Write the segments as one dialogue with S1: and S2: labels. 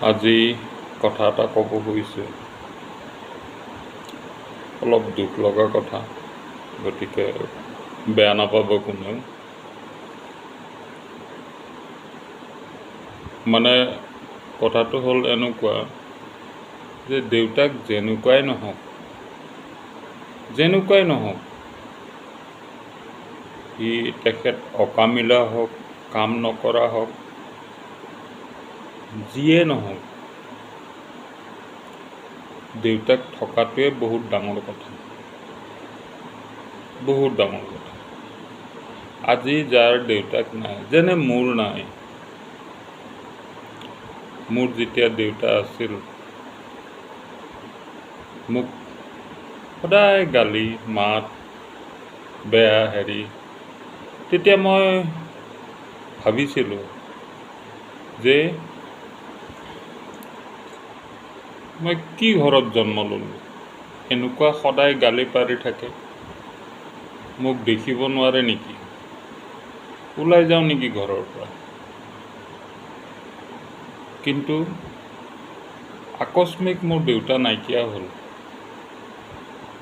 S1: আজি কথা এটা ক'ব খুজিছোঁ, অলপ দুখ লগা কথা, গতিকে বেয়া নাপাব কোনেও। মানে কথাটো হ'ল এনেকুৱা যে দেউতাক যেনেকুৱাই নহওক সি তেখেত অকামিলা হওক, কাম নকৰা হওক, যিয়ে নহওক, দেউতাক থকাটোৱে বহুত ডাঙৰ কথা। আজি যাৰ দেউতাক নাই, যেনে মোৰ নাই, মোৰ যেতিয়া দেউতা আছিল, মোক সদায় গালি মাত বেয়া তেতিয়া মই ভাবিছিলোঁ যে মই কি ঘৰত জন্ম ল'লোঁ, এনেকুৱা সদায় গালি পাৰি থাকে। মোক দেখিব নোৱাৰে নেকি, ওলাই যাওঁ নেকি ঘৰৰ পৰা। কিন্তু আকস্মিক মোৰ দেউতা নাইকিয়া হ'ল,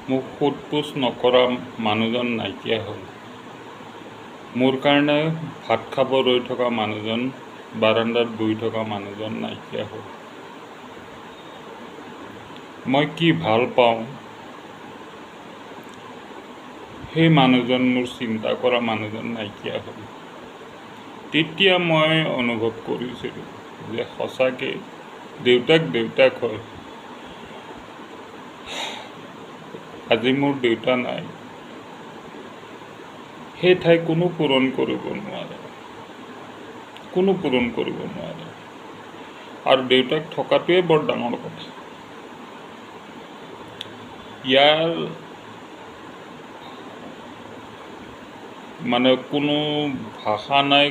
S1: মোক সোধ পোছ নকৰা মানুহজন নাইকিয়া হ'ল, মোৰ কাৰণে ভাত খাব ৰৈ থকা মানুহজন, বাৰান্দাত বহি থকা মানুহজন নাইকিয়া হ'ল। মই কি ভাল পাওঁ সেই মানুহজন, মোৰ চিন্তা কৰা মানুহজন নাইকিয়া হ'ল। তেতিয়া মই অনুভৱ কৰিছিলোঁ যে সঁচাকৈ দেউতাক হয়। আজি মোৰ দেউতা নাই, সেই ঠাই কোনো পূৰণ কৰিব নোৱাৰে। আৰু দেউতাক থকাটোৱে বৰ ডাঙৰ কথা। ইয়াৰ মানে কোনো ভাষা নাই,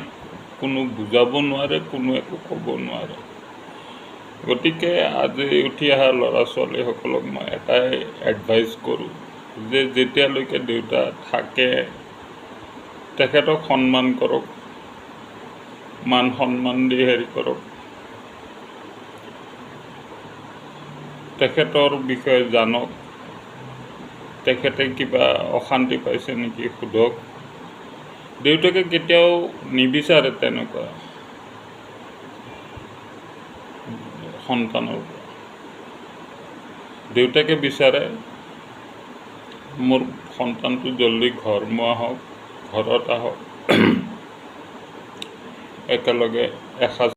S1: কোনো বুজাব নোৱাৰে, কোনো একো ক'ব নোৱাৰে। গতিকে আজি উঠি অহা ল'ৰা ছোৱালীসকলক মই এটাই এডভাইচ কৰোঁ যে যেতিয়ালৈকে দেউতা থাকে তেখেতক সন্মান কৰক, মান সন্মান দি কৰক, তেখেতৰ বিষয়ে জানক, তেখেতে কিবা অশান্তি পাইছে নেকি সোধক। দেউতাকে কেতিয়াও নিবিচাৰে তেনেকুৱা সন্তানৰ পৰা। দেউতাকে বিচাৰে মোৰ সন্তানটো জল্দি ঘৰমুৱা হওক, ঘৰত আহক, একেলগে এসাঁজ